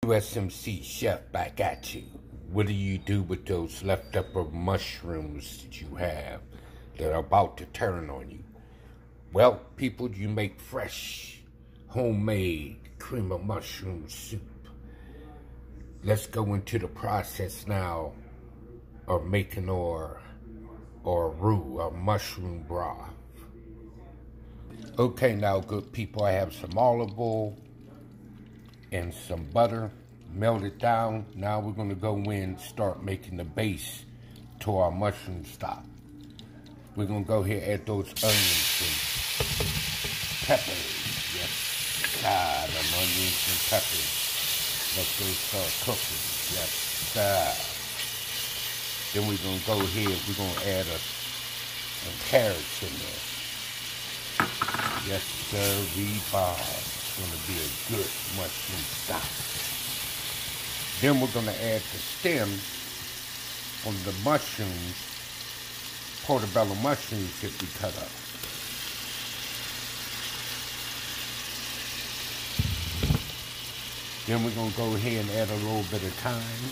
USMC Chef back at you. What do you do with those leftover mushrooms that you have that are about to turn on you? Well, people, you make fresh, homemade cream of mushroom soup. Let's go into the process now of making our roux, our mushroom broth. Okay, now, good people, I have some olive oil and some butter, melt it down. Now we're going to go in and start making the base to our mushroom stock. We're going to go here and add those onions and peppers. Yes, them onions and peppers. Let those start cooking. Yes, then we're going to go here, we're going to add some carrots in there. Yes, sir, It's going to be a good mushroom stock. Then we're going to add the stems from the mushrooms, portobello mushrooms that we cut up. Then we're going to go ahead and add a little bit of thyme.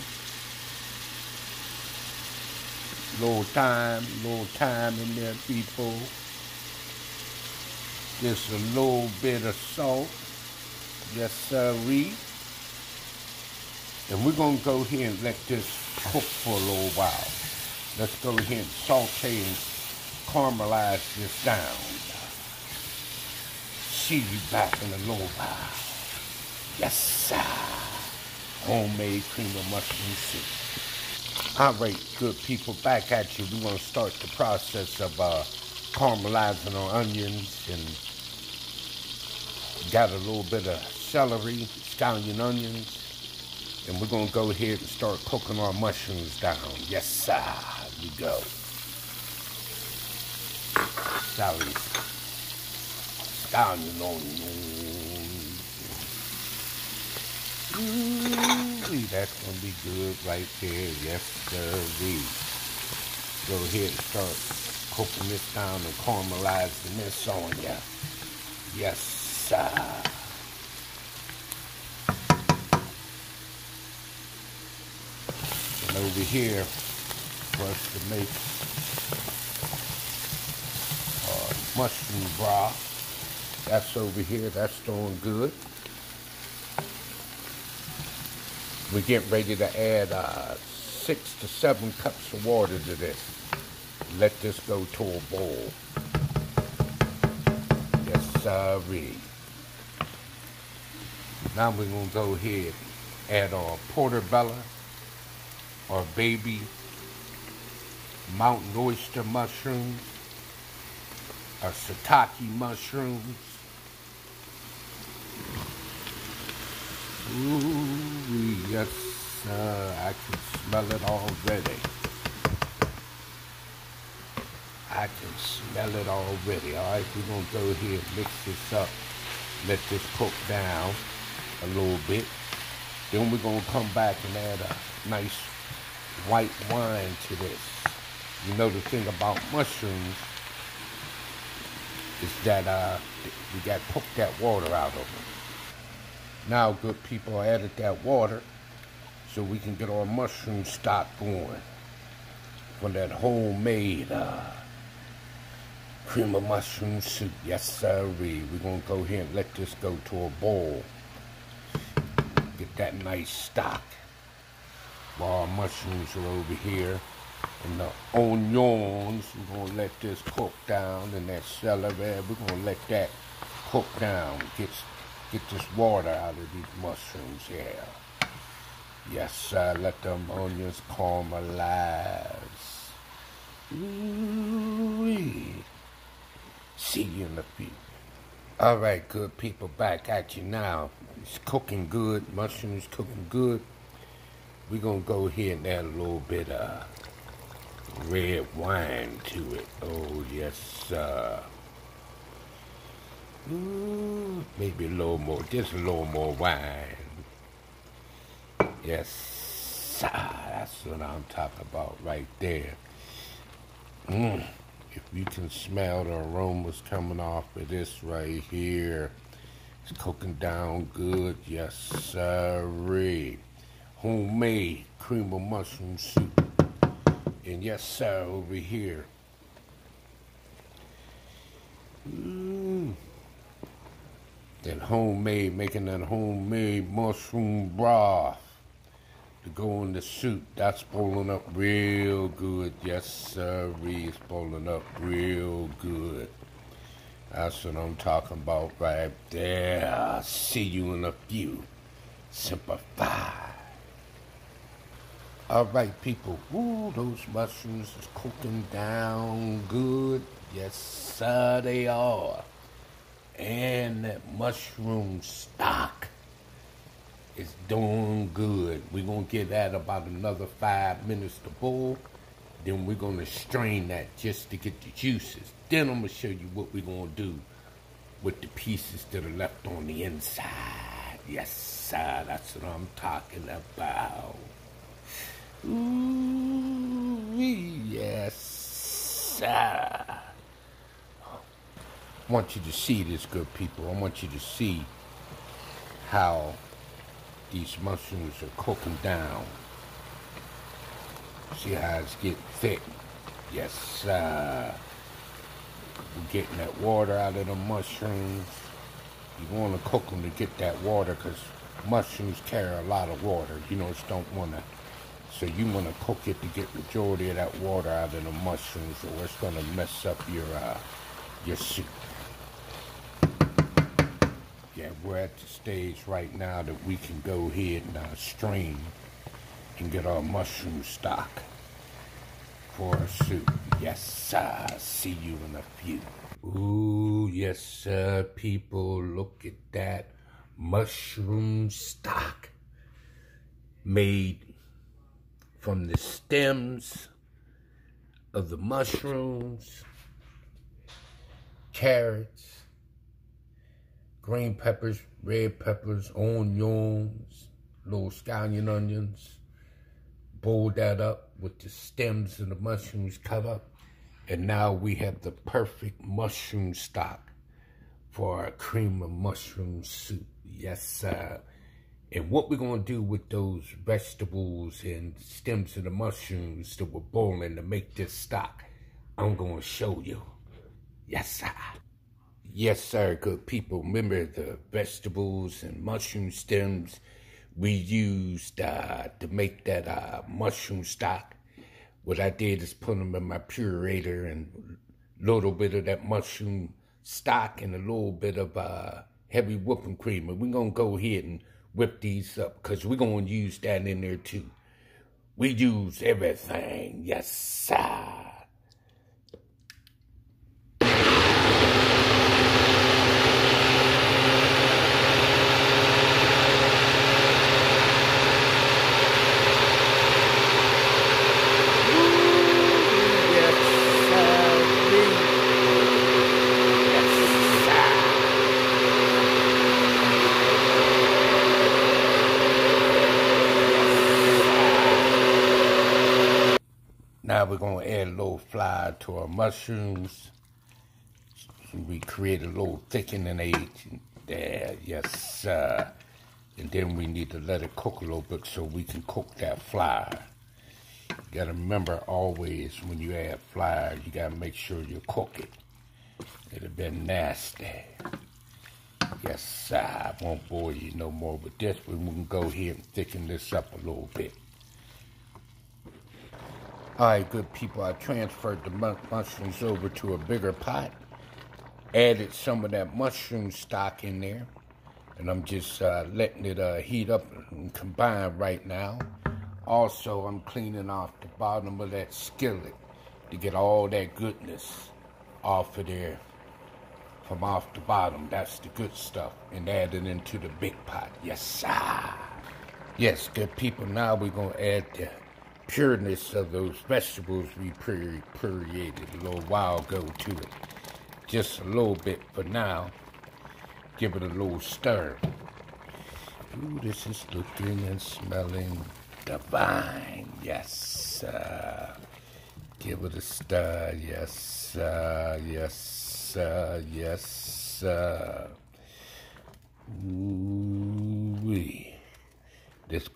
Little thyme in there, people. Just a little bit of salt. Yes, sirree. And we're going to go here and let this cook for a little while. Let's go ahead and saute and caramelize this down. See you back in a little while. Yes, sir. Homemade cream of mushroom soup. All right, good people, back at you. We're going to start the process of caramelizing our onions, and got a little bit of celery, scallion onions, and we're going to go ahead and start cooking our mushrooms down. Yes, sir. Here we go. Celery, scallion onions. Ooh, that's going to be good right there. Yes, sir. Go ahead and start cooking this down and caramelizing this on ya. Yes, sir. And over here, for us to make mushroom broth, that's over here, that's doing good. We're getting ready to add 6 to 7 cups of water to this. Let this go to a boil. Yes, sirree. Now we're going to go ahead and add our portobello, our baby mountain oyster mushrooms, our shiitake mushrooms. Ooh, yes, I can smell it already. I can smell it already. All right, we're going to go here and mix this up. Let this cook down a little bit. Then we're going to come back and add a nice white wine to this. You know, the thing about mushrooms is that we got to cook that water out of them. Now, good people, I added that water so we can get our mushroom stock going from that homemade cream of mushroom soup. Yes, sirree. We're going to go here and let this go to a boil. Get that nice stock. While our mushrooms are over here. And the onions, we're going to let this cook down. And that celery, we're going to let that cook down. Get this water out of these mushrooms here. Yes, sir. Let them onions caramelize. Ooh-wee. See you in the few. All right, good people, back at you now. It's cooking good. Mushrooms cooking good. We're going to go ahead and add a little bit of red wine to it. Oh, yes, sir. Ooh, maybe a little more, just a little more wine. Yes, sir. That's what I'm talking about right there. If you can smell the aromas coming off of this right here, It's cooking down good, yes sirree. Homemade cream of mushroom soup. And yes sir, over here. That homemade, making that homemade mushroom broth to go in the soup. That's boiling up real good. Yes sirree, it's boiling up real good. That's what I'm talking about right there. I'll see you in a few. Semper Fi. All right, people. Ooh, those mushrooms is cooking down good. Yes, sir, they are. And that mushroom stock is doing good. We're going to give that about another 5 minutes to boil. Then we're going to strain that just to get the juices. Then I'm going to show you what we're going to do with the pieces that are left on the inside. Yes, sir, that's what I'm talking about. Ooh, yes, sir. I want you to see this, good people. I want you to see how these mushrooms are cooking down. See how it's getting thick. Yes, sir. We're getting that water out of the mushrooms. You want to cook them to get that water because mushrooms carry a lot of water. You just don't want to. So you want to cook it to get majority of that water out of the mushrooms, or it's going to mess up your soup. Yeah, we're at the stage right now that we can go ahead and strain and get our mushroom stock for our soup. Yes, sir. See you in a few. Ooh, yes, sir, people. Look at that mushroom stock made from the stems of the mushrooms, carrots, green peppers, red peppers, onions, little scallion onions. Boil that up with the stems of the mushrooms cut up. And now we have the perfect mushroom stock for our cream of mushroom soup. Yes, sir. And what we're going to do with those vegetables and stems of the mushrooms that we're boiling to make this stock, I'm going to show you. Yes, sir. Yes, sir, good people. Remember the vegetables and mushroom stems we used to make that mushroom stock? What I did is put them in my purerator and a little bit of that mushroom stock and a little bit of heavy whipping cream. And we're going to go ahead and whip these up because we're going to use that in there too. We use everything. Yes, sir. Now we're going to add a little flour to our mushrooms. So we create a little thickening agent there, yes sir. And then we need to let it cook a little bit so we can cook that flour. You got to remember always when you add flour, you got to make sure you cook it. It'll be nasty. Yes sir, I won't bore you no more with this, but we can go ahead and thicken this up a little bit. All right, good people, I transferred the mushrooms over to a bigger pot, added some of that mushroom stock in there, and I'm just letting it heat up and combine right now. Also, I'm cleaning off the bottom of that skillet to get all that goodness off of there from off the bottom. That's the good stuff, and add it into the big pot. Yes, sir. Yes, good people, now we're going to add the pureness of those vegetables we purinated a little while ago to it. Just a little bit for now. Give it a little stir. Ooh, this is looking and smelling divine. Yes, sir. Give it a stir. Yes, sir. Yes, sir. Yes, sir. Ooh-wee. This